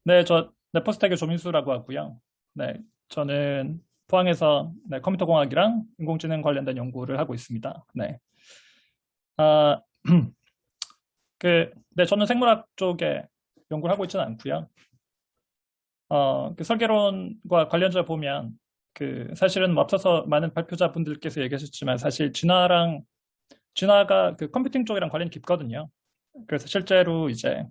네, 저 네포스텍의 조민수라고 하고요. 네, 저는 포항에서 컴퓨터공학이랑 인공지능 관련된 연구를 하고 있습니다. 네, 아, 네, 저는 생물학 쪽에 연구를 하고 있지는 않고요. 그 설계론과 관련자 보면 사실은 뭐 앞서서 많은 발표자분들께서 얘기하셨지만 사실 진화가 그 컴퓨팅 쪽이랑 관련이 깊거든요. 그래서 실제로 이제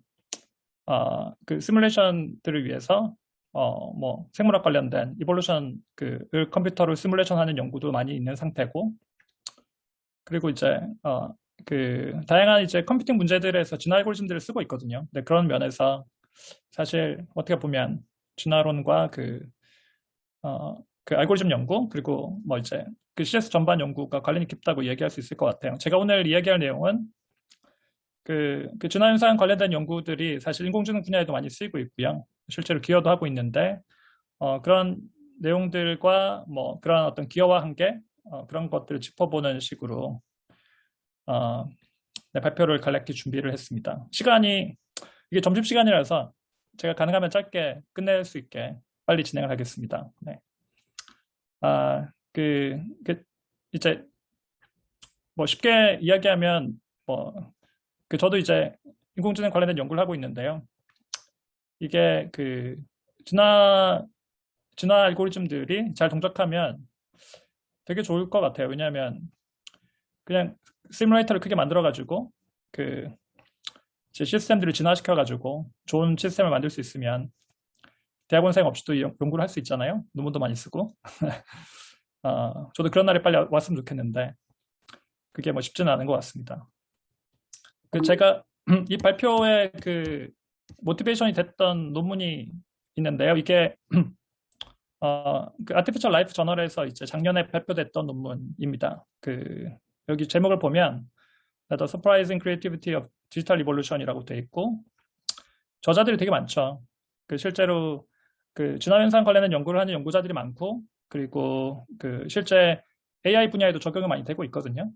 그 시뮬레이션들을 위해서 뭐 생물학 관련된 이볼루션 을 컴퓨터로 시뮬레이션하는 연구도 많이 있는 상태고, 그리고 이제 다양한 이제 컴퓨팅 문제들에서 진화 알고리즘들을 쓰고 있거든요. 네, 그런 면에서 사실 어떻게 보면 진화론과 그 알고리즘 연구, 그리고 뭐 이제 그 CS 전반 연구가 관련이 깊다고 얘기할 수 있을 것 같아요. 제가 오늘 이야기할 내용은 그 진화 현상 관련된 연구들이 사실 인공지능 분야에도 많이 쓰이고 있고요. 실제로 기여도 하고 있는데, 그런 내용들과 뭐 그런 어떤 기여와 한계, 그런 것들을 짚어보는 식으로 어, 네, 발표를 간략히 준비를 했습니다. 시간이 이게 점심시간이라서 제가 가능하면 짧게 끝낼 수 있게 빨리 진행을 하겠습니다. 네. 아, 이제 뭐 쉽게 이야기하면 뭐 저도 이제 인공지능 관련된 연구를 하고 있는데요. 이게 진화 진화 알고리즘들이 잘 동작하면 되게 좋을 것 같아요. 왜냐하면 그냥 시뮬레이터를 크게 만들어 가지고 그 제 시스템들을 진화시켜 가지고 좋은 시스템을 만들 수 있으면 대학원생 없이도 연구를 할 수 있잖아요. 논문도 많이 쓰고. 저도 그런 날이 빨리 왔으면 좋겠는데 그게 뭐 쉽지는 않은 것 같습니다. 제가 이 발표에 모티베이션이 됐던 논문이 있는데요. 이게 아티피셜 라이프 저널에서 이제 작년에 발표됐던 논문입니다. 여기 제목을 보면 The Surprising Creativity of Digital Evolution이라고 돼 있고, 저자들이 되게 많죠. 실제로 진화현상 관련된 연구를 하는 연구자들이 많고, 그리고 실제 AI 분야에도 적용이 많이 되고 있거든요.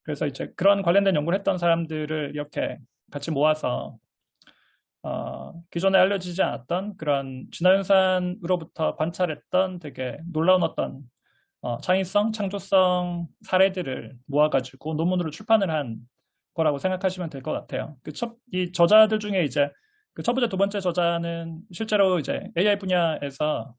그래서 이제 그런 관련된 연구를 했던 사람들을 이렇게 같이 모아서 기존에 알려지지 않았던 그런 진화현상으로부터 관찰했던 되게 놀라운 어떤 창의성, 창조성 사례들을 모아가지고 논문으로 출판을 한 거라고 생각하시면 될 것 같아요. 이 저자들 중에 이제 첫 번째, 두 번째 저자는 실제로 이제 AI 분야에서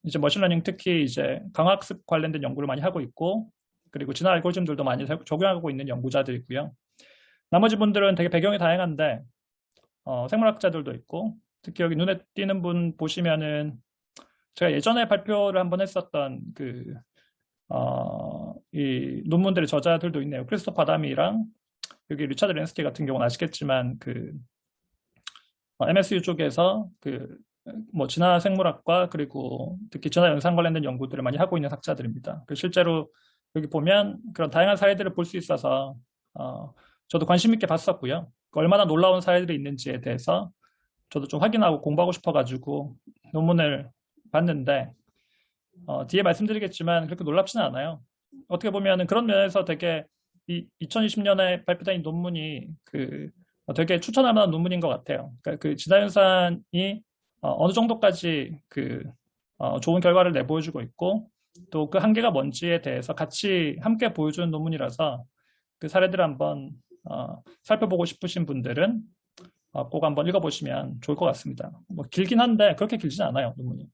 이제 머신러닝 특히 이제 강학습 관련된 연구를 많이 하고 있고, 그리고 진화 알고리즘들도 많이 적용하고 있는 연구자들이고요. 나머지 분들은 되게 배경이 다양한데 생물학자들도 있고, 특히 여기 눈에 띄는 분 보시면은 제가 예전에 발표를 한번 했었던 이 논문들의 저자들도 있네요. 크리스토퍼 아담이랑 여기 리차드 렌스키 같은 경우는 아시겠지만 MSU 쪽에서 뭐 진화 생물학과 그리고 특히 진화 영상 관련된 연구들을 많이 하고 있는 학자들입니다. 실제로 여기 보면 그런 다양한 사례들을 볼 수 있어서 저도 관심 있게 봤었고요. 얼마나 놀라운 사례들이 있는지에 대해서 저도 좀 확인하고 공부하고 싶어가지고 논문을 봤는데 뒤에 말씀드리겠지만 그렇게 놀랍지는 않아요. 어떻게 보면 그런 면에서 되게 2020년에 발표된 논문이 되게 추천할 만한 논문인 것 같아요. 그러니까 진화현상이 어느 정도까지 좋은 결과를 내보여주고 있고, 또 그 한계가 뭔지에 대해서 같이 함께 보여주는 논문이라서 그 사례들을 한번 살펴보고 싶으신 분들은 꼭 한번 읽어보시면 좋을 것 같습니다. 뭐 길긴 한데 그렇게 길진 않아요, 논문이.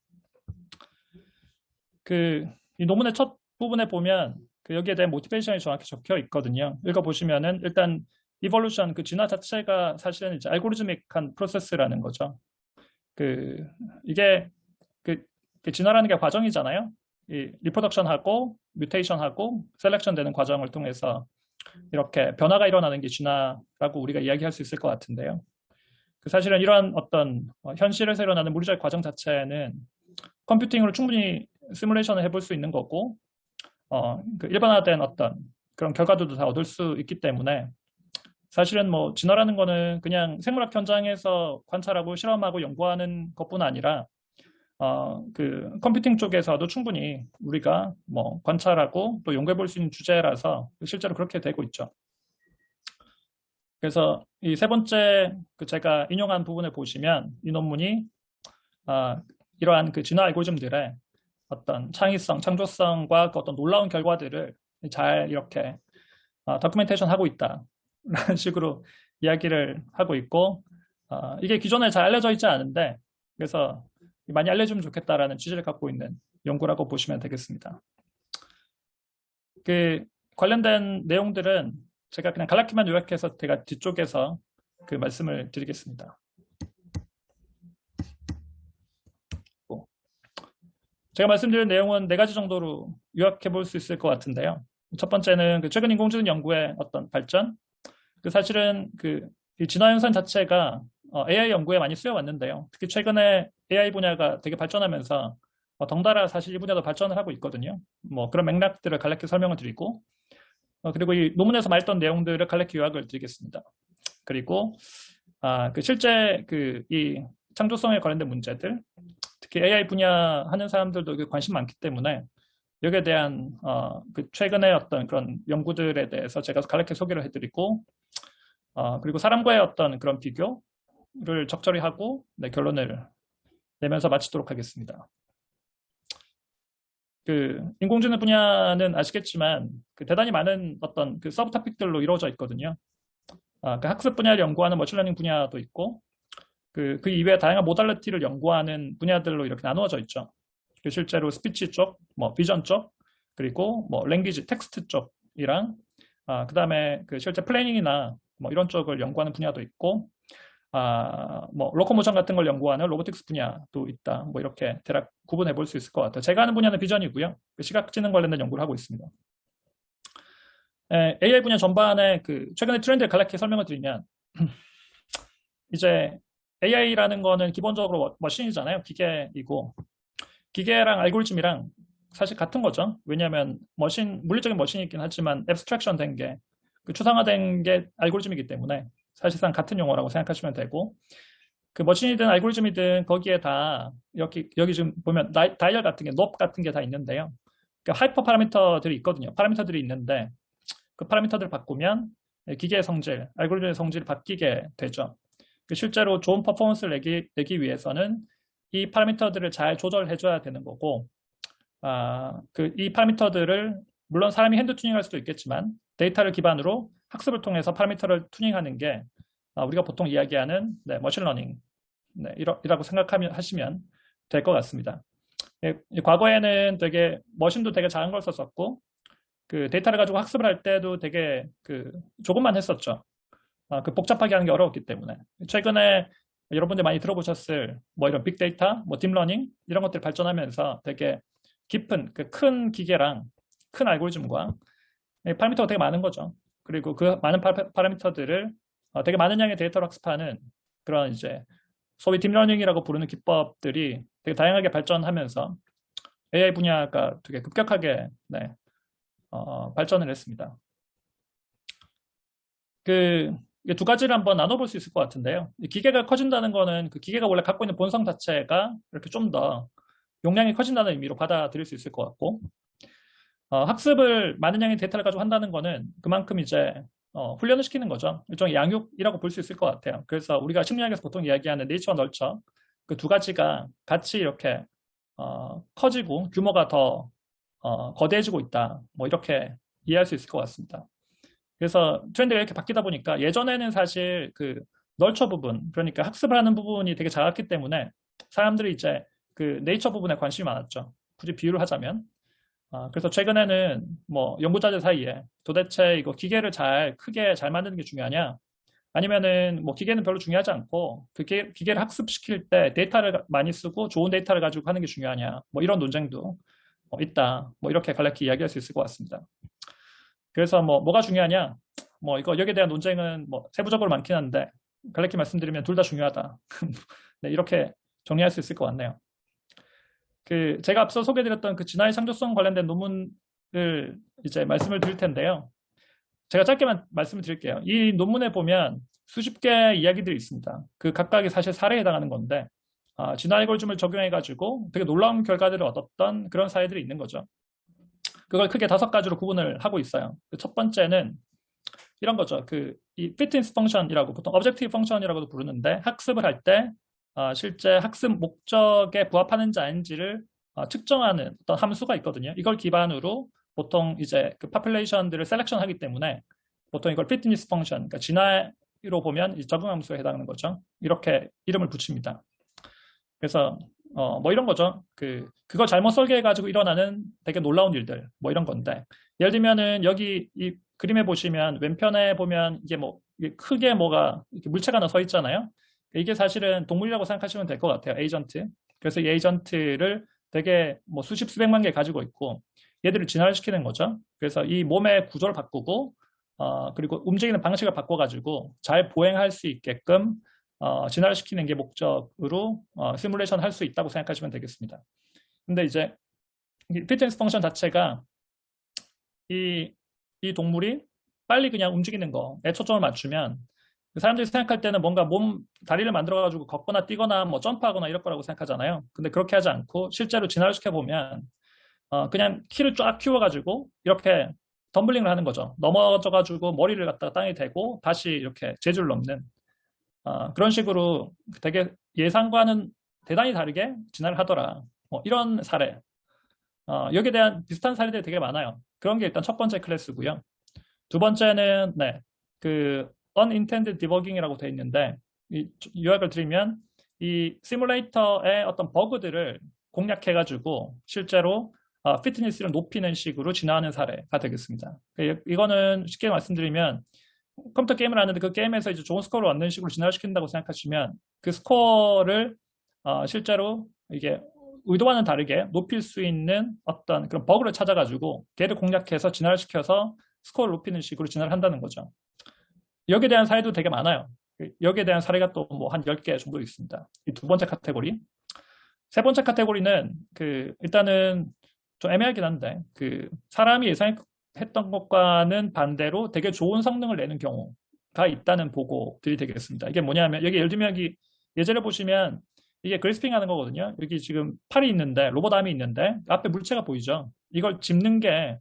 이 논문의 첫 부분에 보면 여기에 대한 모티베이션이 정확히 적혀 있거든요. 읽어보시면은 일단 이볼루션, 진화 자체가 사실은 이제 알고리즘ik한 프로세스라는 거죠. 이게 진화라는 게 과정이잖아요. 리프로덕션하고 뮤테이션하고 셀렉션 되는 과정을 통해서 이렇게 변화가 일어나는 게 진화라고 우리가 이야기할 수 있을 것 같은데요. 사실은 이러한 어떤 현실에서 일어나는 물리적 과정 자체는 컴퓨팅으로 충분히 시뮬레이션을 해볼 수 있는 거고, 일반화된 어떤 그런 결과들도 다 얻을 수 있기 때문에 사실은 뭐 진화라는 거는 그냥 생물학 현장에서 관찰하고 실험하고 연구하는 것뿐 아니라 컴퓨팅 쪽에서도 충분히 우리가 뭐 관찰하고 또 연구해 볼 수 있는 주제라서 실제로 그렇게 되고 있죠. 그래서 이 세 번째 제가 인용한 부분을 보시면 이 논문이 이러한 그 진화 알고리즘들의 어떤 창의성, 창조성과 그 어떤 놀라운 결과들을 잘 이렇게 다큐멘테이션 하고 있다라는 식으로 이야기를 하고 있고, 이게 기존에 잘 알려져 있지 않은데, 그래서 많이 알려주면 좋겠다라는 취지를 갖고 있는 연구라고 보시면 되겠습니다. 그 관련된 내용들은 제가 그냥 간략히만 요약해서 제가 뒤쪽에서 그 말씀을 드리겠습니다. 제가 말씀드린 내용은 4가지 정도로 요약해 볼 수 있을 것 같은데요. 첫 번째는 그 최근 인공지능 연구의 어떤 발전, 사실은 이 진화 현상 자체가 AI 연구에 많이 쓰여왔는데요. 특히 최근에 AI 분야가 되게 발전하면서 덩달아 사실 이 분야도 발전을 하고 있거든요. 뭐 그런 맥락들을 간략히 설명을 드리고, 그리고 이 논문에서 말했던 내용들을 간략히 요약을 드리겠습니다. 그리고 실제 이 창조성에 관련된 문제들, 특히 AI 분야 하는 사람들도 관심 많기 때문에 여기에 대한 최근의 어떤 그런 연구들에 대해서 제가 간략히 소개를 해드리고, 그리고 사람과의 어떤 그런 비교를 적절히 하고 결론을 내면서 마치도록 하겠습니다. 인공지능 분야는 아시겠지만 대단히 많은 어떤 서브 토픽들로 이루어져 있거든요. 학습 분야를 연구하는 머신러닝 분야도 있고, 그 이외에 다양한 모달리티를 연구하는 분야들로 이렇게 나누어져 있죠. 실제로 스피치 쪽, 뭐 비전 쪽, 그리고 뭐 랭귀지, 텍스트 쪽이랑 그다음에 실제 플래닝이나 뭐 이런 쪽을 연구하는 분야도 있고, 뭐 로코모션 같은 걸 연구하는 로보틱스 분야도 있다. 뭐 이렇게 대략 구분해 볼 수 있을 것 같아요. 제가 하는 분야는 비전이고요. 시각지능 관련된 연구를 하고 있습니다. AI 분야 전반의 최근의 트렌드를 간략히 설명을 드리면, 이제 AI라는 거는 기본적으로 머신이잖아요. 기계이고, 기계랑 알고리즘이랑 사실 같은 거죠. 왜냐하면 물리적인 머신이긴 하지만 앱스트랙션 된 게, 추상화된 게 알고리즘이기 때문에 사실상 같은 용어라고 생각하시면 되고, 머신이든 알고리즘이든 거기에 다 여기 지금 보면 다이얼 같은 게, 높 같은 게 다 있는데요. 하이퍼 파라미터들이 있거든요. 파라미터들이 있는데 그 파라미터들을 바꾸면 기계의 성질, 알고리즘의 성질이 바뀌게 되죠. 실제로 좋은 퍼포먼스를 내기 위해서는 이 파라미터들을 잘 조절해줘야 되는 거고, 이 파라미터들을 물론 사람이 핸드 튜닝할 수도 있겠지만 데이터를 기반으로 학습을 통해서 파라미터를 튜닝하는 게 우리가 보통 이야기하는 머신러닝 이라고 하시면 될 것 같습니다. 과거에는 되게 머신도 되게 작은 걸 썼었고, 데이터를 가지고 학습을 할 때도 되게 조금만 했었죠. 복잡하게 하는 게 어려웠기 때문에. 최근에 여러분들 많이 들어보셨을 뭐 이런 빅데이터, 뭐 딥러닝 이런 것들이 발전하면서 되게 깊은 큰 기계랑 큰 알고리즘과 파라미터가 되게 많은 거죠. 그리고 그 많은 파라미터들을 되게 많은 양의 데이터로 학습하는 그런 이제 소위 딥러닝이라고 부르는 기법들이 되게 다양하게 발전하면서 AI 분야가 되게 급격하게 발전을 했습니다. 두 가지를 한번 나눠볼 수 있을 것 같은데요. 기계가 커진다는 거는 기계가 원래 갖고 있는 본성 자체가 이렇게 좀 더 용량이 커진다는 의미로 받아들일 수 있을 것 같고, 학습을 많은 양의 데이터를 가지고 한다는 거는 그만큼 이제 훈련을 시키는 거죠. 일종의 양육이라고 볼 수 있을 것 같아요. 그래서 우리가 심리학에서 보통 이야기하는 네이처와 널처, 그 두 가지가 같이 이렇게 커지고 규모가 더 거대해지고 있다. 뭐 이렇게 이해할 수 있을 것 같습니다. 그래서 트렌드가 이렇게 바뀌다 보니까 예전에는 사실 널처 부분, 그러니까 학습을 하는 부분이 되게 작았기 때문에 사람들이 이제 네이처 부분에 관심이 많았죠. 굳이 비유를 하자면. 그래서 최근에는 뭐 연구자들 사이에 도대체 이거 기계를 크게 잘 만드는 게 중요하냐? 아니면은 뭐 기계는 별로 중요하지 않고 기계를 학습시킬 때 데이터를 많이 쓰고 좋은 데이터를 가지고 하는 게 중요하냐? 뭐 이런 논쟁도 있다. 뭐 이렇게 간략히 이야기할 수 있을 것 같습니다. 그래서 뭐가 중요하냐? 뭐 여기에 대한 논쟁은 뭐 세부적으로 많긴 한데 간략히 말씀드리면 둘 다 중요하다. 네, 이렇게 정리할 수 있을 것 같네요. 제가 앞서 소개드렸던 진화의 창조성 관련된 논문을 이제 말씀을 드릴 텐데요. 제가 짧게만 말씀을 드릴게요. 이 논문에 보면 수십 개의 이야기들이 있습니다. 각각이 사실 사례에 해당하는 건데, 진화 알고리즘을 적용해가지고 되게 놀라운 결과들을 얻었던 그런 사례들이 있는 거죠. 그걸 크게 5가지로 구분을 하고 있어요. 첫 번째는 이런 거죠. 이 피트니스 펑션이라고 보통 objective 펑션이라고도 부르는데 학습을 할 때 실제 학습 목적에 부합하는지 아닌지를 측정하는 어떤 함수가 있거든요. 이걸 기반으로 보통 이제 그 파퓰레이션들을 셀렉션하기 때문에 보통 이걸 피트니스 펑션, 그러니까 진화로 보면 적응 함수에 해당하는 거죠. 이렇게 이름을 붙입니다. 그래서 뭐 이런 거죠. 그걸 잘못 설계해가지고 일어나는 되게 놀라운 일들, 뭐 이런 건데, 예를 들면은 여기 이 그림에 보시면 왼편에 보면 이게 뭐 이게 크게 뭐가 이렇게 물체가 하나 서 있잖아요. 이게 사실은 동물이라고 생각하시면 될 것 같아요. 에이전트. 그래서 이 에이전트를 되게 뭐 수십 수백만 개 가지고 있고 얘들을 진화를 시키는 거죠. 그래서 이 몸의 구조를 바꾸고 그리고 움직이는 방식을 바꿔가지고 잘 보행할 수 있게끔 진화를 시키는 게 목적으로 시뮬레이션 할 수 있다고 생각하시면 되겠습니다. 근데 이제 피트니스 펑션 자체가 이 동물이 빨리 그냥 움직이는 거에 초점을 맞추면 사람들이 생각할 때는 뭔가 다리를 만들어가지고 걷거나 뛰거나 뭐 점프하거나 이럴 거라고 생각하잖아요. 근데 그렇게 하지 않고 실제로 진화를 시켜보면 그냥 키를 쫙 키워가지고 이렇게 덤블링을 하는 거죠. 넘어져가지고 머리를 갖다가 땅에 대고 다시 이렇게 제주를 넘는 그런 식으로 되게 예상과는 대단히 다르게 진화를 하더라. 뭐 이런 사례. 여기에 대한 비슷한 사례들이 되게 많아요. 그런 게 일단 첫 번째 클래스고요. 두 번째는 그 unintended debugging이라고 되어 있는데 요약을 드리면 이 시뮬레이터의 어떤 버그들을 공략해가지고 실제로 피트니스를 높이는 식으로 진화하는 사례가 되겠습니다. 이거는 쉽게 말씀드리면 컴퓨터 게임을 하는데 그 게임에서 이제 좋은 스코어를 얻는 식으로 진화를 시킨다고 생각하시면 그 스코어를 실제로 이게 의도와는 다르게 높일 수 있는 어떤 그런 버그를 찾아가지고 걔를 공략해서 진화를 시켜서 스코어를 높이는 식으로 진화를 한다는 거죠. 여기에 대한 사례도 되게 많아요. 여기에 대한 사례가 또 뭐 한 10개 정도 있습니다. 이 두 번째 카테고리. 세 번째 카테고리는 일단은 좀 애매하긴 한데 사람이 예상했던 것과는 반대로 되게 좋은 성능을 내는 경우가 있다는 보고들이 되겠습니다. 이게 뭐냐면 여기 예를 들면 여기 예제를 보시면 이게 그래스핑 하는 거거든요. 여기 지금 팔이 있는데 로봇 아미 있는데 앞에 물체가 보이죠. 이걸 짚는 게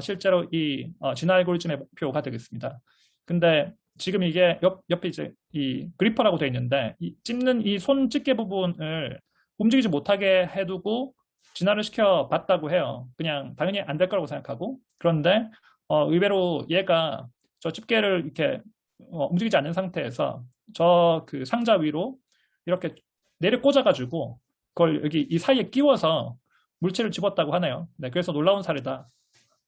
실제로 이 진화 알고리즘의 목표가 되겠습니다. 근데 지금 이게 옆에 이제 이 그리퍼라고 되어 있는데 찝는 이 손 집게 부분을 움직이지 못하게 해두고 진화를 시켜봤다고 해요. 그냥 당연히 안 될 거라고 생각하고. 그런데 의외로 얘가 저 집게를 이렇게 움직이지 않는 상태에서 저 그 상자 위로 이렇게 내려 꽂아가지고 그걸 여기 이 사이에 끼워서 물체를 집었다고 하네요. 네, 그래서 놀라운 사례다.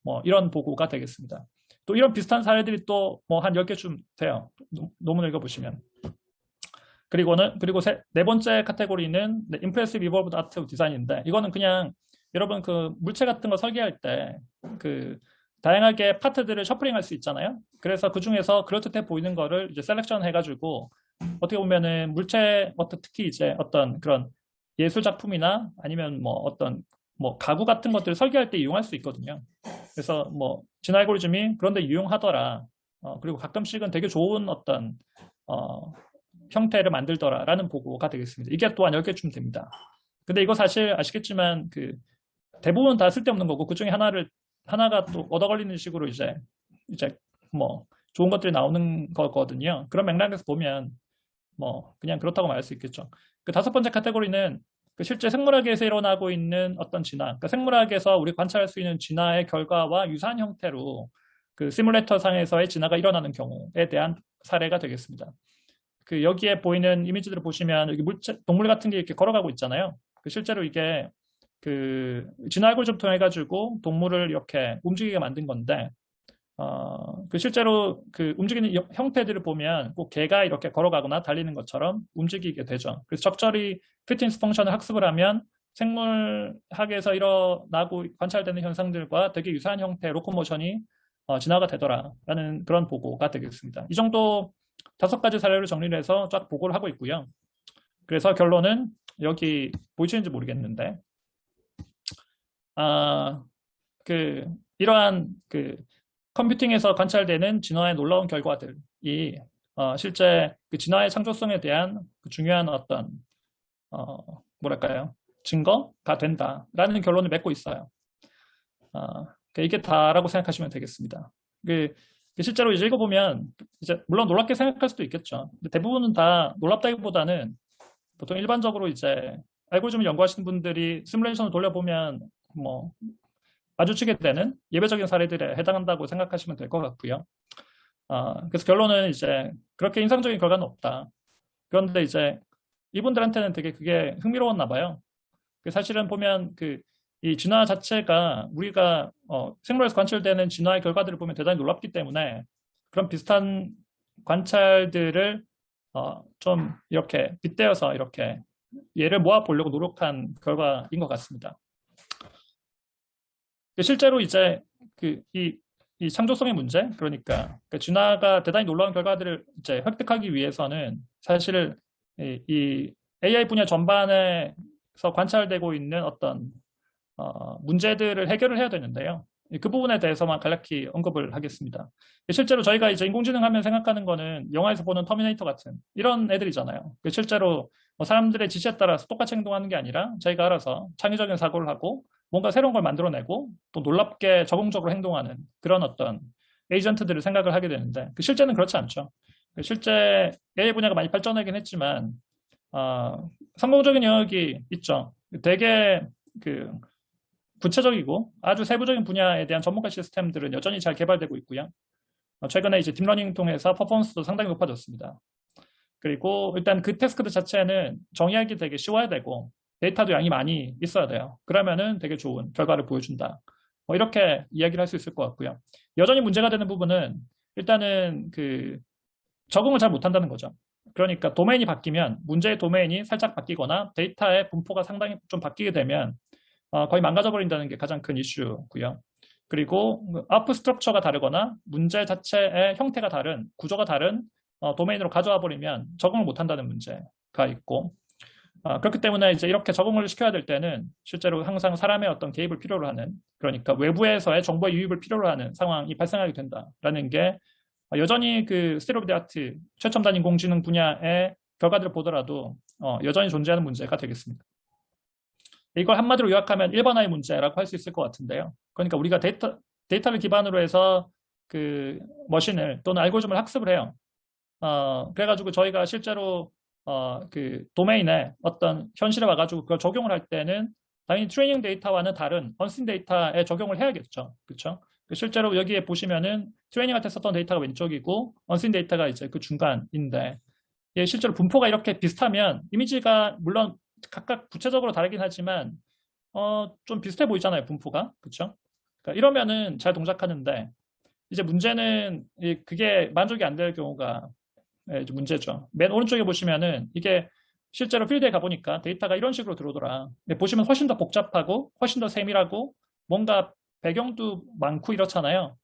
뭐 이런 보고가 되겠습니다. 또 이런 비슷한 사례들이 또 뭐 한 10개쯤 돼요. 논문 읽어보시면. 그리고 네 번째 카테고리는 Impressive Evolved Art of Design인데 이거는 그냥 여러분 그 물체 같은 거 설계할 때 다양하게 파트들을 셔플링할 수 있잖아요. 그래서 그 중에서 그럴듯해 보이는 거를 이제 셀렉션 해가지고 어떻게 보면은 물체 특히 이제 어떤 그런 예술 작품이나 아니면 뭐 어떤 뭐 가구 같은 것들을 설계할 때 이용할 수 있거든요. 그래서 뭐 진화 알고리즘이 그런데 유용하더라. 그리고 가끔씩은 되게 좋은 어떤 형태를 만들더라라는 보고가 되겠습니다. 이게 또한 10개쯤 됩니다. 근데 이거 사실 아시겠지만 대부분 다 쓸데없는 거고 그 중에 하나가 또 얻어 걸리는 식으로 이제 뭐 좋은 것들이 나오는 거거든요. 그런 맥락에서 보면 뭐 그냥 그렇다고 말할 수 있겠죠. 그 다섯 번째 카테고리는 실제 생물학에서 일어나고 있는 어떤 진화, 그러니까 생물학에서 우리 관찰할 수 있는 진화의 결과와 유사한 형태로 시뮬레이터 상에서의 진화가 일어나는 경우에 대한 사례가 되겠습니다. 여기에 보이는 이미지들을 보시면 여기 동물 같은 게 이렇게 걸어가고 있잖아요. 실제로 이게 진화 알고리즘 통해 가지고 동물을 이렇게 움직이게 만든 건데 실제로 움직이는 형태들을 보면 꼭 개가 이렇게 걸어가거나 달리는 것처럼 움직이게 되죠. 그래서 적절히 피트니스 펑션을 학습을 하면 생물학에서 일어나고 관찰되는 현상들과 되게 유사한 형태의 로코모션이 진화가 되더라라는 그런 보고가 되겠습니다. 이 정도 5가지 사례를 정리를 해서 쫙 보고를 하고 있고요. 그래서 결론은 여기 보이시는지 모르겠는데 이러한 컴퓨팅에서 관찰되는 진화의 놀라운 결과들이 실제 진화의 창조성에 대한 중요한 어떤 뭐랄까요 증거가 된다라는 결론을 맺고 있어요. 이게 다라고 생각하시면 되겠습니다. 실제로 이제 읽어보면 이제 물론 놀랍게 생각할 수도 있겠죠. 근데 대부분은 다 놀랍다기보다는 보통 일반적으로 이제 알고리즘을 연구하시는 분들이 시뮬레이션을 돌려보면 뭐 마주치게 되는 예외적인 사례들에 해당한다고 생각하시면 될 것 같고요. 그래서 결론은 이제 그렇게 인상적인 결과는 없다. 그런데 이제 이분들한테는 되게 그게 흥미로웠나 봐요. 사실은 보면 이 진화 자체가 우리가 생물에서 관찰되는 진화의 결과들을 보면 대단히 놀랍기 때문에 그런 비슷한 관찰들을 좀 이렇게 빗대어서 이렇게 예를 모아 보려고 노력한 결과인 것 같습니다. 실제로 이제 이 창조성의 문제, 그러니까 진화가 대단히 놀라운 결과들을 이제 획득하기 위해서는 사실 이 AI 분야 전반에서 관찰되고 있는 어떤 문제들을 해결을 해야 되는데요. 그 부분에 대해서만 간략히 언급을 하겠습니다. 실제로 저희가 이제 인공지능 하면 생각하는 거는 영화에서 보는 터미네이터 같은 이런 애들이잖아요. 실제로 사람들의 지시에 따라서 똑같이 행동하는 게 아니라 저희가 알아서 창의적인 사고를 하고 뭔가 새로운 걸 만들어내고 또 놀랍게 적응적으로 행동하는 그런 어떤 에이전트들을 생각을 하게 되는데 실제는 그렇지 않죠. 실제 AI 분야가 많이 발전하긴 했지만 성공적인 영역이 있죠. 되게 구체적이고 아주 세부적인 분야에 대한 전문가 시스템들은 여전히 잘 개발되고 있고요. 최근에 이제 딥러닝 통해서 퍼포먼스도 상당히 높아졌습니다. 그리고 일단 그 태스크들 자체는 정의하기 되게 쉬워야 되고 데이터도 양이 많이 있어야 돼요. 그러면은 되게 좋은 결과를 보여준다. 이렇게 이야기를 할 수 있을 것 같고요. 여전히 문제가 되는 부분은 일단은 적응을 잘 못한다는 거죠. 그러니까 도메인이 바뀌면 문제의 도메인이 살짝 바뀌거나 데이터의 분포가 상당히 좀 바뀌게 되면 거의 망가져버린다는 게 가장 큰 이슈고요. 그리고 아웃풋 스트럭처가 다르거나 문제 자체의 형태가 다른, 구조가 다른 도메인으로 가져와 버리면 적응을 못한다는 문제가 있고 그렇기 때문에 이제 이렇게 적응을 시켜야 될 때는 실제로 항상 사람의 어떤 개입을 필요로 하는, 그러니까 외부에서의 정보의 유입을 필요로 하는 상황이 발생하게 된다라는 게 여전히 스테이트 오브 더 아트 최첨단 인공지능 분야의 결과들을 보더라도 여전히 존재하는 문제가 되겠습니다. 이걸 한마디로 요약하면 일반화의 문제라고 할 수 있을 것 같은데요. 그러니까 우리가 데이터를 기반으로 해서 머신을 또는 알고리즘을 학습을 해요. 그래가지고 저희가 실제로 도메인에 어떤 현실에 와가지고 그걸 적용을 할 때는 당연히 트레이닝 데이터와는 다른 언신 데이터에 적용을 해야겠죠. 그렇죠? 실제로 여기에 보시면은 트레이닝할 때 썼던 데이터가 왼쪽이고 언신 데이터가 이제 그 중간인데 실제로 분포가 이렇게 비슷하면 이미지가 물론 각각 구체적으로 다르긴 하지만 좀 비슷해 보이잖아요, 분포가. 그렇죠? 그러니까 이러면은 잘 동작하는데 이제 문제는 그게 만족이 안 될 경우가 문제죠. 맨 오른쪽에 보시면은 이게 실제로 필드에 가보니까 데이터가 이런 식으로 들어오더라. 근데 보시면 훨씬 더 복잡하고 훨씬 더 세밀하고 뭔가 배경도 많고 이렇잖아요.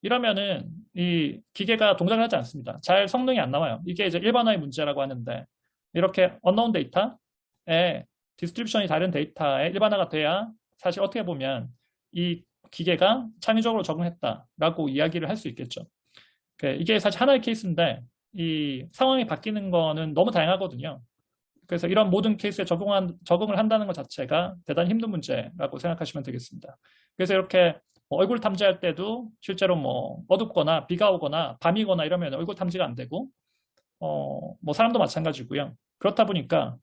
이러면은 이 기계가 동작을 하지 않습니다. 잘 성능이 안 나와요. 이게 이제 일반화의 문제라고 하는데 이렇게 unknown 데이터에 디스트리뷰션이 다른 데이터에 일반화가 돼야 사실 어떻게 보면 이 기계가 창의적으로 적응했다라고 이야기를 할 수 있겠죠. 이게 사실 하나의 케이스인데 이 상황이 바뀌는 거는 너무 다양하거든요. 그래서 이런 모든 케이스에 적응을 한다는 것 자체가 대단히 힘든 문제라고 생각하시면 되겠습니다. 그래서 이렇게 얼굴 탐지할 때도 실제로 어둡거나 비가 오거나 밤이거나 이러면 얼굴 탐지가 안 되고 사람도 마찬가지고요. 그렇다 보니까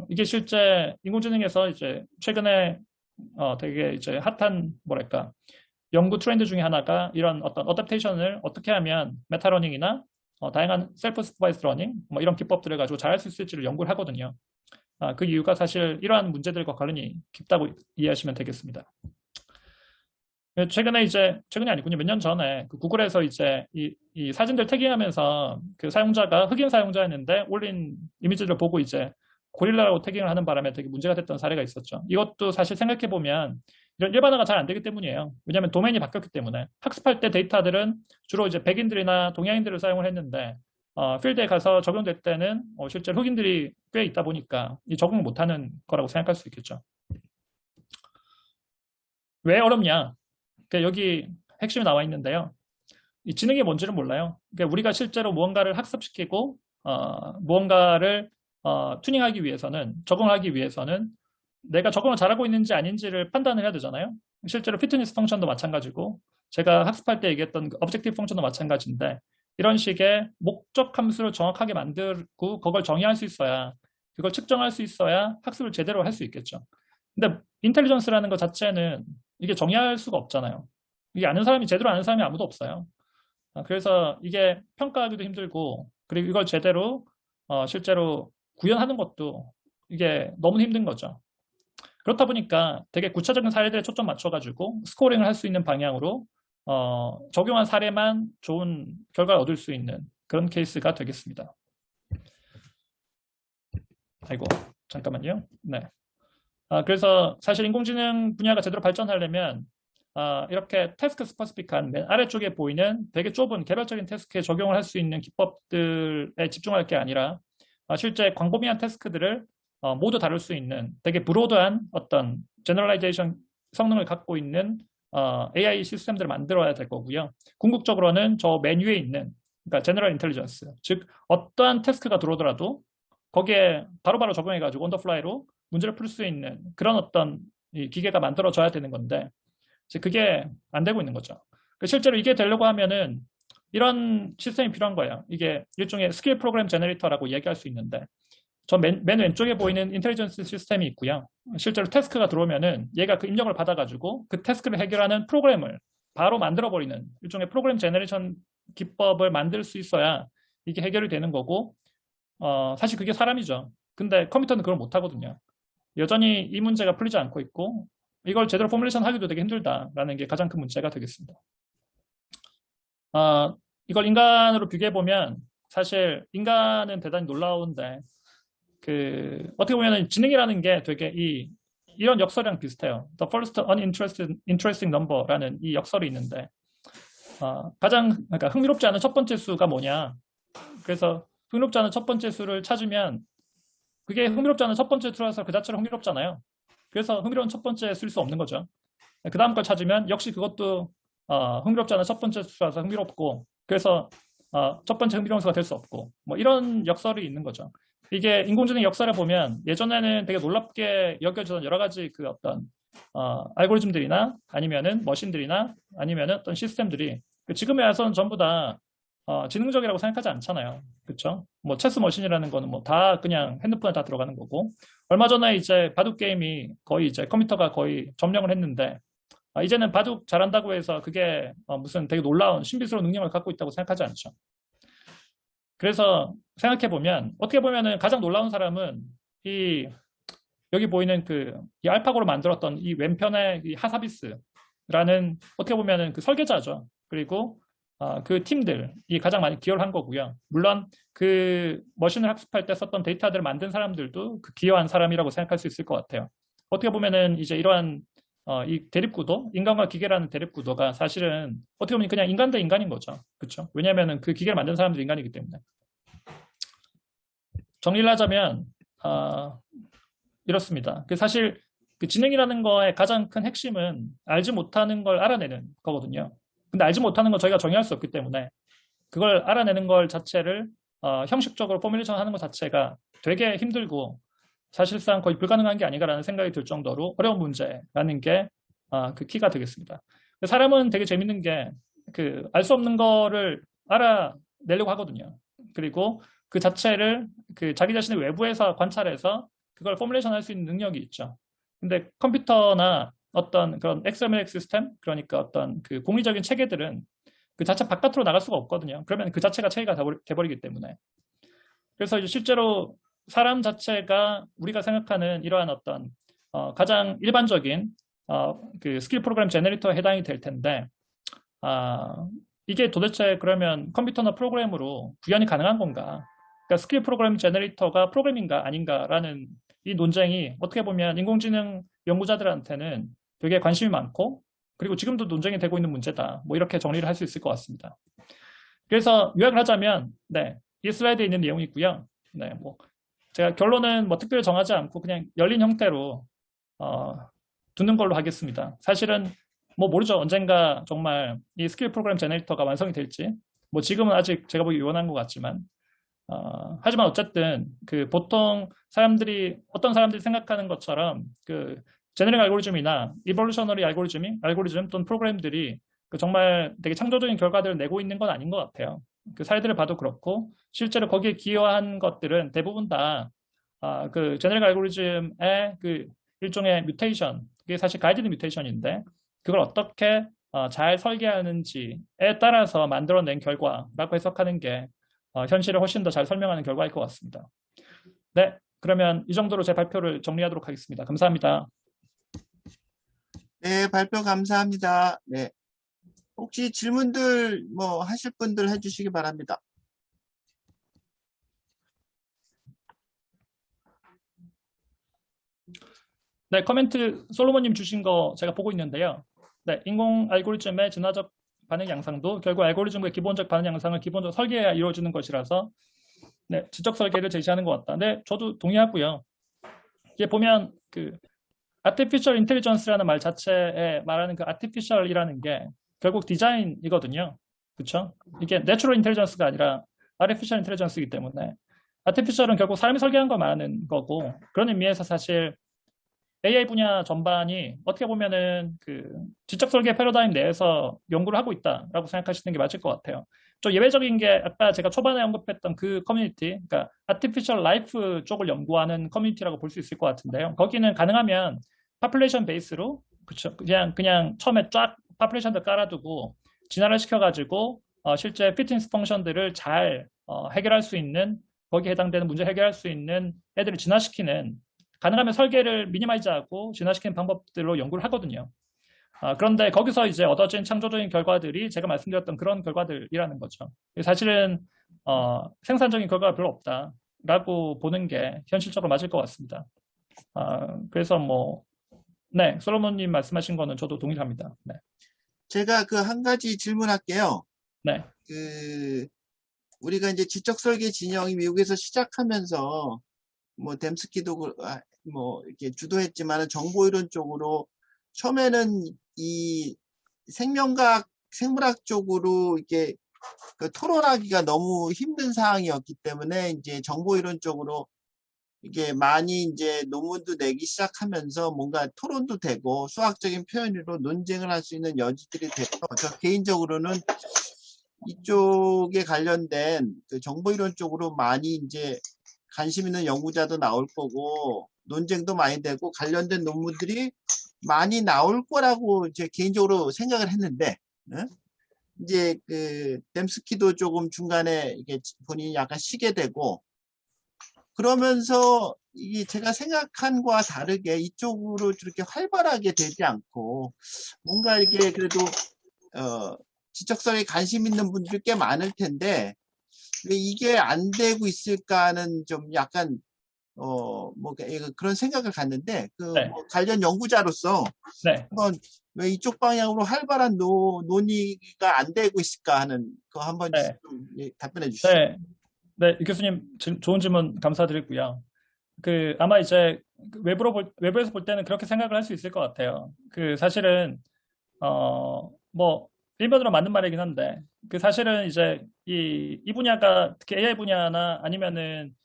이게 실제 인공지능에서 이제 최근에 되게 이제 핫한 뭐랄까 연구 트렌드 중에 하나가 이런 어떤 어댑테이션을 어떻게 하면 메타러닝이나 다양한 셀프 스퍼바이스 러닝 이런 기법들을 가지고 잘할 수 있을지를 연구를 하거든요. 그 이유가 사실 이러한 문제들과 관련이 깊다고 이해하시면 되겠습니다. 최근이 아니군요. 몇 년 전에 구글에서 이제 이 사진들 태깅하면서 사용자가 흑인 사용자였는데 올린 이미지를 보고 이제 고릴라라고 태깅을 하는 바람에 되게 문제가 됐던 사례가 있었죠. 이것도 사실 생각해보면 일반화가 잘 안 되기 때문이에요. 왜냐하면 도메인이 바뀌었기 때문에 학습할 때 데이터들은 주로 이제 백인들이나 동양인들을 사용을 했는데 필드에 가서 적용될 때는 실제로 흑인들이 꽤 있다 보니까 적응을 못하는 거라고 생각할 수 있겠죠. 왜 어렵냐? 여기 핵심이 나와 있는데요. 이 지능이 뭔지를 몰라요. 그러니까 우리가 실제로 무언가를 학습시키고 무언가를 튜닝하기 위해서는 적응하기 위해서는 내가 적응을 잘하고 있는지 아닌지를 판단을 해야 되잖아요. 실제로 피트니스 펑션도 마찬가지고 제가 학습할 때 얘기했던 그 objective function도 마찬가지인데 이런 식의 목적 함수를 정확하게 만들고 그걸 정의할 수 있어야 그걸 측정할 수 있어야 학습을 제대로 할 수 있겠죠. 근데 인텔리전스라는 것 자체는 이게 정의할 수가 없잖아요. 이게 아는 사람이 제대로 아는 사람이 아무도 없어요. 그래서 이게 평가하기도 힘들고 그리고 이걸 제대로 실제로 구현하는 것도 이게 너무 힘든 거죠. 그렇다 보니까 되게 구체적인 사례들에 초점 맞춰가지고 스코링을 할 수 있는 방향으로 적용한 사례만 좋은 결과를 얻을 수 있는 그런 케이스가 되겠습니다. 아이고 잠깐만요. 네. 그래서 사실 인공지능 분야가 제대로 발전하려면 이렇게 태스크 스퍼시픽한 맨 아래쪽에 보이는 되게 좁은 개별적인 태스크에 적용을 할 수 있는 기법들에 집중할 게 아니라 실제 광범위한 태스크들을 모두 다룰 수 있는 되게 브로드한 어떤 제너럴라이제이션 성능을 갖고 있는 AI 시스템들을 만들어야 될 거고요. 궁극적으로는 저 맨 위에 있는 그러니까 제너럴 인텔리전스, 즉 어떠한 태스크가 들어오더라도 거기에 바로바로 적용해가지고 온더플라이로 문제를 풀 수 있는 그런 어떤 기계가 만들어져야 되는 건데 그게 안 되고 있는 거죠. 실제로 이게 되려고 하면은 이런 시스템이 필요한 거예요. 이게 일종의 스킬 프로그램 제너레이터라고 얘기할 수 있는데 저 맨 왼쪽에 보이는 인텔리전스 시스템이 있고요. 실제로 태스크가 들어오면은 얘가 그 입력을 받아가지고 그 태스크를 해결하는 프로그램을 바로 만들어버리는 일종의 프로그램 제너레이션 기법을 만들 수 있어야 이게 해결이 되는 거고 사실 그게 사람이죠. 근데 컴퓨터는 그걸 못하거든요. 여전히 이 문제가 풀리지 않고 있고 이걸 제대로 포뮬레이션 하기도 되게 힘들다라는 게 가장 큰 문제가 되겠습니다. 이걸 인간으로 비교해보면 사실 인간은 대단히 놀라운데 어떻게 보면 지능이라는 게 되게 이런 역설이랑 비슷해요. The first uninteresting number라는 이 역설이 있는데 그러니까 흥미롭지 않은 첫 번째 수가 뭐냐. 그래서 흥미롭지 않은 첫 번째 수를 찾으면 그게 흥미롭지 않은 첫 번째 수라서 그 자체로 흥미롭잖아요. 그래서 흥미로운 첫 번째 수일 수 없는 거죠. 그 다음 걸 찾으면 역시 그것도 흥미롭지 않은 첫 번째 수라서 흥미롭고 그래서 첫 번째 흥미로운 수가 될 수 없고 뭐 이런 역설이 있는 거죠. 이게 인공지능 역사를 보면 예전에는 되게 놀랍게 여겨지던 여러 가지 그 어떤 알고리즘들이나 아니면은 머신들이나 아니면은 어떤 시스템들이 지금에 와서는 전부 다 지능적이라고 생각하지 않잖아요. 그렇죠? 뭐 체스 머신이라는 거는 뭐 다 그냥 핸드폰에 다 들어가는 거고 얼마 전에 이제 바둑 게임이 거의 이제 컴퓨터가 거의 점령을 했는데 이제는 바둑 잘한다고 해서 그게 무슨 되게 놀라운 신비스러운 능력을 갖고 있다고 생각하지 않죠. 그래서 생각해보면 어떻게 보면은 가장 놀라운 사람은 여기 보이는 이 알파고로 만들었던 이 왼편의 이 하사비스라는 어떻게 보면은 그 설계자죠. 그리고 그 팀들이 가장 많이 기여를 한 거고요. 물론 그 머신을 학습할 때 썼던 데이터들을 만든 사람들도 그 기여한 사람이라고 생각할 수 있을 것 같아요. 어떻게 보면은 이제 이러한 이 대립구도, 인간과 기계라는 대립구도가 사실은 어떻게 보면 그냥 인간 대 인간인 거죠. 그렇죠? 왜냐하면 그 기계를 만든 사람들이 인간이기 때문에. 정리를 하자면 이렇습니다. 사실 그 지능이라는 거의 가장 큰 핵심은 알지 못하는 걸 알아내는 거거든요. 근데 알지 못하는 건 저희가 정의할 수 없기 때문에 그걸 알아내는 걸 자체를 형식적으로 포뮬레이션 하는 것 자체가 되게 힘들고 사실상 거의 불가능한 게 아닌가라는 생각이 들 정도로 어려운 문제라는 게 그 키가 되겠습니다. 사람은 되게 재밌는 게 알 수 없는 거를 알아내려고 하거든요. 그리고 그 자체를 자기 자신의 외부에서 관찰해서 그걸 포뮬레이션 할 수 있는 능력이 있죠. 근데 컴퓨터나 어떤 그런 XML 시스템, 그러니까 어떤 그 공리적인 체계들은 그 자체 바깥으로 나갈 수가 없거든요. 그러면 그 자체가 체계가 돼버리기 때문에. 그래서 이제 실제로 사람 자체가 우리가 생각하는 이러한 어떤 가장 일반적인 그 스킬 프로그램 제너레이터에 해당이 될 텐데 이게 도대체 그러면 컴퓨터나 프로그램으로 구현이 가능한 건가? 그러니까 스킬 프로그램 제너레이터가 프로그램인가 아닌가라는 이 논쟁이 어떻게 보면 인공지능 연구자들한테는 되게 관심이 많고 그리고 지금도 논쟁이 되고 있는 문제다. 뭐 이렇게 정리를 할 수 있을 것 같습니다. 그래서 요약을 하자면 이 슬라이드에 있는 내용이 있고요. 뭐 제가 결론은 뭐 특별히 정하지 않고 그냥 열린 형태로 두는 걸로 하겠습니다. 사실은 뭐 모르죠. 언젠가 정말 이 스킬 프로그램 제너레이터가 완성이 될지. 뭐 지금은 아직 제가 보기 유연한 것 같지만 하지만 어쨌든 보통 어떤 사람들이 생각하는 것처럼 제너럴 알고리즘이나 이볼루셔너리 알고리즘 또는 프로그램들이 정말 되게 창조적인 결과들을 내고 있는 건 아닌 것 같아요. 그 사례들을 봐도 그렇고 실제로 거기에 기여한 것들은 대부분 다 그 제너릭 알고리즘의 그 일종의 뮤테이션, 그게 사실 가이드드 뮤테이션인데 그걸 어떻게 잘 설계하는지에 따라서 만들어낸 결과라고 해석하는 게 현실을 훨씬 더 잘 설명하는 결과일 것 같습니다. 네, 그러면 이 정도로 제 발표를 정리하도록 하겠습니다. 감사합니다. 네, 발표 감사합니다. 네. 혹시 질문들 뭐 하실 분들 해주시기 바랍니다. 네, 코멘트 솔로몬님 주신 거 제가 보고 있는데요. 네, 인공 알고리즘의 진화적 반응 양상도 결국 알고리즘의 기본적 반응 양상을 기본적 설계해야 이루어지는 것이라서 네, 지적 설계를 제시하는 것 같다. 네, 저도 동의하고요. 이게 보면 그 artificial intelligence라는 말 자체에 말하는 그 artificial이라는 게 결국 디자인이거든요. 그렇죠? 이게 natural intelligence가 아니라 artificial intelligence이기 때문에 artificial은 결국 사람이 설계한 걸 말하는 거고 그런 의미에서 사실 AI 분야 전반이 어떻게 보면은 그 지적 설계 패러다임 내에서 연구를 하고 있다라고 생각하시는 게 맞을 것 같아요. 좀 예외적인 게 아까 제가 초반에 언급했던 그 커뮤니티, 그러니까 artificial life 쪽을 연구하는 커뮤니티라고 볼 수 있을 것 같은데요. 거기는 가능하면 파퓰레이션 베이스로 그렇죠. 그냥 처음에 쫙 파퓰레이션들 깔아두고 진화를 시켜가지고 실제 피트니스 펑션들을 잘 해결할 수 있는 거기에 해당되는 문제 해결할 수 있는 애들을 진화시키는 가능하면 설계를 미니마이즈하고 진화시키는 방법들로 연구를 하거든요. 그런데 거기서 이제 얻어진 창조적인 결과들이 제가 말씀드렸던 그런 결과들이라는 거죠. 사실은 생산적인 결과가 별로 없다라고 보는 게 현실적으로 맞을 것 같습니다. 그래서 뭐 네, 솔로몬님 말씀하신 거는 저도 동의합니다. 네. 제가 그 한 가지 질문할게요. 네. 우리가 이제 지적 설계 진영이 미국에서 시작하면서 뭐 댐스키도 뭐 이렇게 주도했지만은 정보 이론 쪽으로 처음에는 이 생물학 쪽으로 이렇게 그 토론하기가 너무 힘든 사항이었기 때문에 이제 정보 이론 쪽으로 이게 많이 이제 논문도 내기 시작하면서 뭔가 토론도 되고 수학적인 표현으로 논쟁을 할 수 있는 여지들이 돼서 저 개인적으로는 이쪽에 관련된 그 정보 이론 쪽으로 많이 이제 관심 있는 연구자도 나올 거고 논쟁도 많이 되고 관련된 논문들이 많이 나올 거라고 제 개인적으로 생각을 했는데 이제 그 댐스키도 조금 중간에 이게 본인이 약간 쉬게 되고 그러면서 이게 제가 생각한 거와 다르게 이쪽으로 저렇게 활발하게 되지 않고 뭔가 이게 그래도 지적설에 관심 있는 분들이 꽤 많을 텐데 왜 이게 안 되고 있을까는 좀 약간 뭐 그런 생각을 갖는데 네. 뭐 관련 연구자로서 네. 한번 왜 이쪽 방향으로 활발한 논의가 안 되고 있을까 하는 거 한번 네. 좀 답변해 주시죠. 네. 네, 이 교수님 좋은 질문 감사드리고요. 아마 이제 외부에서 볼 때는 그렇게 생각을 할 수 있을 것 같아요. 사실은 뭐 일면으로 맞는 말이긴 한데 사실은 이제 이 분야가 특히 AI 분야나 아니면은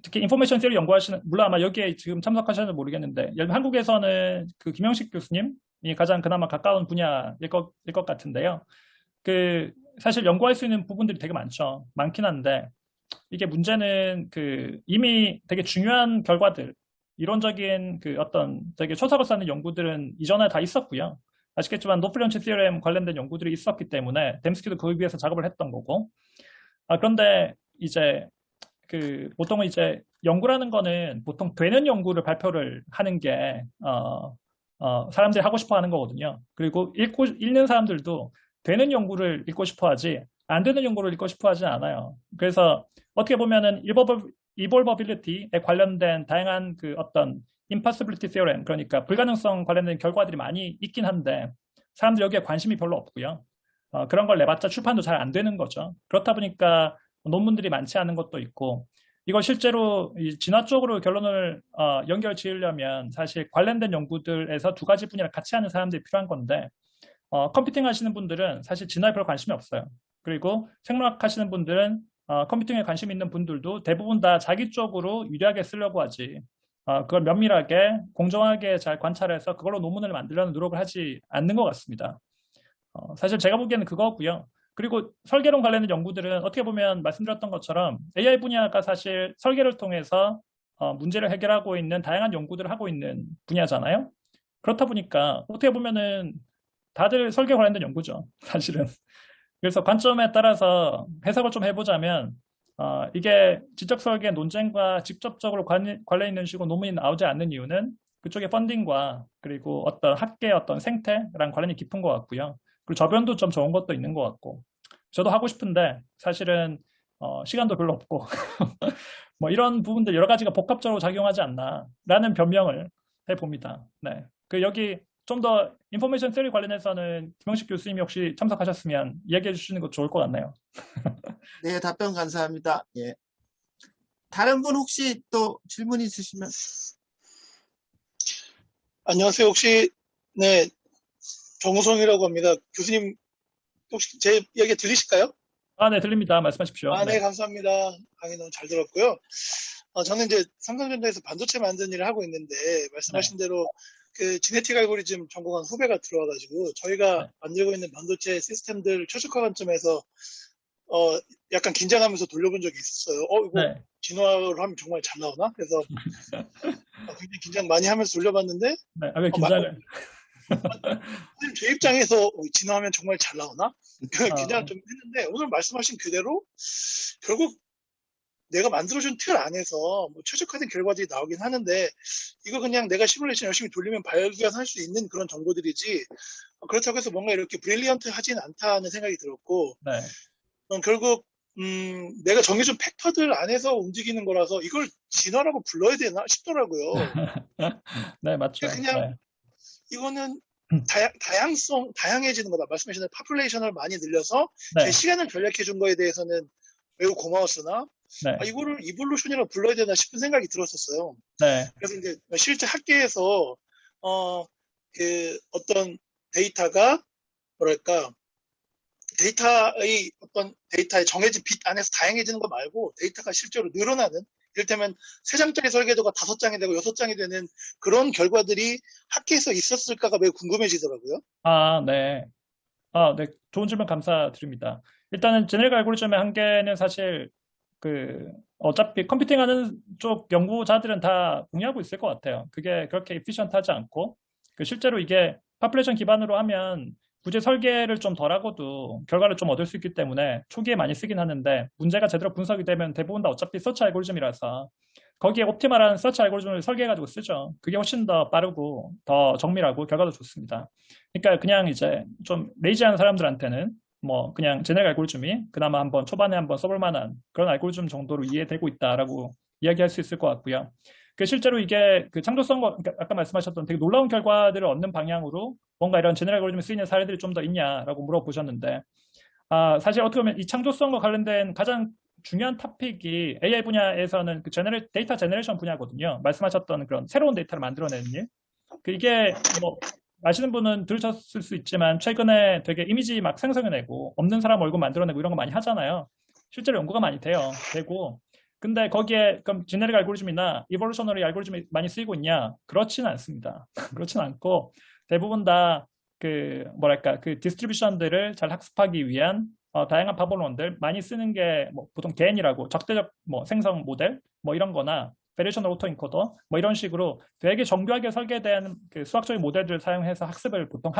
특히 인포메이션 시어리 연구하시는 물론 아마 여기에 지금 참석하시는지 모르겠는데 한국에서는 김영식 교수님이 가장 그나마 가까운 분야일 것 같은데요. 사실 연구할 수 있는 부분들이 되게 많긴 한데 이게 문제는 이미 되게 중요한 결과들, 이론적인 어떤 되게 초석을 쌓는 연구들은 이전에 다 있었고요. 아시겠지만 노플런치 티어렘 관련된 연구들이 있었기 때문에 댐스키도 거기 위해서 작업을 했던 거고. 그런데 이제 보통은 이제 연구라는 거는 보통 되는 연구를 발표를 하는 게 사람들이 하고 싶어 하는 거거든요. 그리고 읽는 사람들도 되는 연구를 읽고 싶어 하지 안 되는 연구를 읽고 싶어 하지 않아요. 그래서 어떻게 보면은 evolvability에 관련된 다양한 어떤 impossibility theorem, 그러니까 불가능성 관련된 결과들이 많이 있긴 한데 사람들이 여기에 관심이 별로 없고요. 그런 걸 내봤자 출판도 잘 안 되는 거죠. 그렇다 보니까 논문들이 많지 않은 것도 있고 이걸 실제로 진화 쪽으로 결론을 연결 지으려면 사실 관련된 연구들에서 두 가지 분야를 같이 하는 사람들이 필요한 건데 컴퓨팅 하시는 분들은 사실 진화에 별 관심이 없어요. 그리고 생물학 하시는 분들은 컴퓨팅에 관심 있는 분들도 대부분 다 자기 쪽으로 유리하게 쓰려고 하지 그걸 면밀하게 공정하게 잘 관찰해서 그걸로 논문을 만들려는 노력을 하지 않는 것 같습니다. 사실 제가 보기에는 그거고요. 그리고 설계론 관련된 연구들은 어떻게 보면 말씀드렸던 것처럼 AI 분야가 사실 설계를 통해서 문제를 해결하고 있는 다양한 연구들을 하고 있는 분야잖아요. 그렇다 보니까 어떻게 보면은 다들 설계 관련된 연구죠. 사실은. 그래서 관점에 따라서 해석을 좀 해보자면 이게 지적 설계 논쟁과 직접적으로 관련 있는 식으로 논문이 나오지 않는 이유는 그쪽의 펀딩과 그리고 어떤 학계의 어떤 생태랑 관련이 깊은 것 같고요. 그리고 저변도 좀 좋은 것도 있는 것 같고 저도 하고 싶은데 사실은 시간도 별로 없고 뭐 이런 부분들 여러 가지가 복합적으로 작용하지 않나라는 변명을 해봅니다. 네. 그 여기 좀 더 인포메이션 세리 관련해서는 김영식 교수님이 혹시 참석하셨으면 이야기해 주시는 것 좋을 것 같네요. 네, 답변 감사합니다. 예. 다른 분 혹시 또 질문 있으시면. 안녕하세요. 혹시 네, 정우성이라고 합니다. 교수님 혹시 제 이야기 들리실까요? 네, 들립니다. 말씀하십시오. 네, 네. 감사합니다. 강의 너무 잘 들었고요. 저는 이제 삼성전자에서 반도체 만드는 일을 하고 있는데 네. 말씀하신 대로 그 지네틱 알고리즘 전공한 후배가 들어와가지고 저희가 네. 만들고 있는 반도체 시스템들 최적화 관점에서 약간 긴장하면서 돌려본 적이 있었어요. 이거 네. 진화를 하면 정말 잘 나오나? 그래서 굉장히 긴장 많이 하면서 돌려봤는데 네. 왜 긴장을? 선생님 제 입장에서 진화하면 정말 잘 나오나? 긴장을 어, 좀 했는데 오늘 말씀하신 그대로 결국 내가 만들어준 틀 안에서 뭐 최적화된 결과들이 나오긴 하는데 이거 그냥 내가 시뮬레이션 열심히 돌리면 발견할 수 있는 그런 정보들이지 그렇다고 해서 뭔가 이렇게 브릴리언트 하진 않다는 생각이 들었고 네. 결국 내가 정해준 팩터들 안에서 움직이는 거라서 이걸 진화라고 불러야 되나 싶더라고요. 네, 맞죠. 그냥 네. 이거는 다양해지는 거다. 말씀하신 대로 파퓰레이션을 많이 늘려서 제 네. 시간을 절약해 준 거에 대해서는 매우 고마웠으나 네. 이거를 이볼루션이라고 불러야 되나 싶은 생각이 들었었어요. 네. 그래서 이제 실제 학계에서 그 어떤 데이터가 뭐랄까 데이터의 정해진 빛 안에서 다양해지는 거 말고 데이터가 실제로 늘어나는 이를테면 3장짜리 설계도가 5장이 되고 6장이 되는 그런 결과들이 학계에서 있었을까가 매우 궁금해지더라고요. 네. 네. 좋은 질문 감사드립니다. 일단은 제네릭 알고리즘의 한계는 사실 어차피 컴퓨팅하는 쪽 연구자들은 다 공유하고 있을 것 같아요. 그게 그렇게 에피션트하지 않고 실제로 이게 파퓰레이션 기반으로 하면 굳이 설계를 좀 덜하고도 결과를 좀 얻을 수 있기 때문에 초기에 많이 쓰긴 하는데 문제가 제대로 분석이 되면 대부분 다 어차피 서치 알고리즘이라서 거기에 옵티멀한 서치 알고리즘을 설계해가지고 쓰죠. 그게 훨씬 더 빠르고 더 정밀하고 결과도 좋습니다. 그러니까 그냥 이제 좀 레이지한 사람들한테는 뭐 그냥 제네럴 알고리즘이 그나마 한번 초반에 한번 써볼 만한 그런 알고리즘 정도로 이해되고 있다라고 이야기할 수 있을 것 같고요. 실제로 이게 그 창조성과 그러니까 아까 말씀하셨던 되게 놀라운 결과들을 얻는 방향으로 뭔가 이런 제네럴 알고리즘이 쓰이는 사례들이 좀 더 있냐라고 물어보셨는데 사실 어떻게 보면 이 창조성과 관련된 가장 중요한 토픽이 AI 분야에서는 데이터 제너레이션 분야거든요. 말씀하셨던 그런 새로운 데이터를 만들어내는 일. 이게 뭐 아시는 분은 들으셨을 수 있지만 최근에 되게 이미지 막 생성해내고 없는 사람 얼굴 만들어내고 이런 거 많이 하잖아요. 실제로 연구가 많이 되고 근데 거기에 그럼 제네릭 알고리즘이나 이볼루셔너리 알고리즘이 많이 쓰이고 있냐? 그렇지는 않습니다. 그렇지는 않고 대부분 다 뭐랄까 그 디스트리뷰션들을 잘 학습하기 위한 다양한 파벌론들 많이 쓰는 게 뭐 보통 개인이라고 적대적 뭐 생성 모델 뭐 이런 거나 베리에이션 오토인코더 뭐 이런 식으로 되게 정교하게 설계된 그 수학적인 모델들을 사용해서 학습을 보통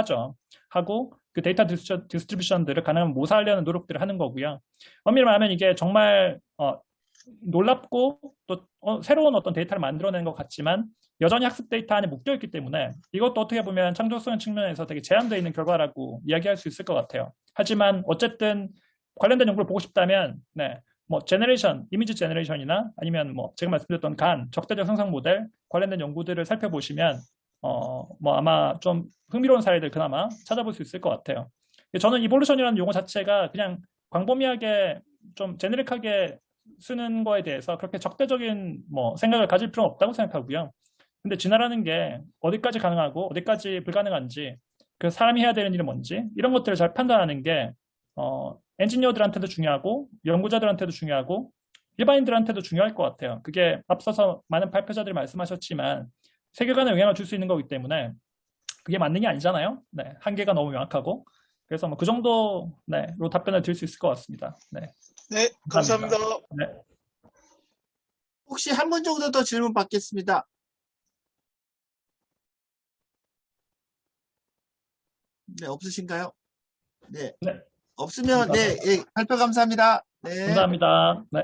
하고 그 데이터 디스트리뷰션들을 가능하면 모사하려는 노력들을 하는 거고요. 엄밀히 말하면 이게 정말 놀랍고 또 새로운 어떤 데이터를 만들어내는 것 같지만 여전히 학습 데이터 안에 묶여 있기 때문에 이것도 어떻게 보면 창조성 측면에서 되게 제한되어 있는 결과라고 이야기할 수 있을 것 같아요. 하지만 어쨌든 관련된 연구를 보고 싶다면 뭐 이미지 제너레이션이나 아니면 뭐 제가 말씀드렸던 적대적 생성 모델 관련된 연구들을 살펴보시면 뭐 아마 좀 흥미로운 사례들 그나마 찾아볼 수 있을 것 같아요. 저는 이볼루션이라는 용어 자체가 그냥 광범위하게 좀 제네릭하게 쓰는 거에 대해서 그렇게 적대적인 뭐 생각을 가질 필요는 없다고 생각하고요. 근데 진화라는 게 어디까지 가능하고 어디까지 불가능한지 그 사람이 해야 되는 일은 뭔지 이런 것들을 잘 판단하는 게 엔지니어들한테도 중요하고 연구자들한테도 중요하고 일반인들한테도 중요할 것 같아요. 그게 앞서서 많은 발표자들이 말씀하셨지만 세계관에 영향을 줄 수 있는 거기 때문에 그게 맞는 게 아니잖아요. 네, 한계가 너무 명확하고 그래서 뭐 그 정도로 답변을 드릴 수 있을 것 같습니다. 네, 네, 감사합니다. 네. 혹시 한 분 정도 더 질문 받겠습니다. 네, 없으신가요? 네. 네. 없으면, 네, 예, 발표 감사합니다. 네. 감사합니다. 네.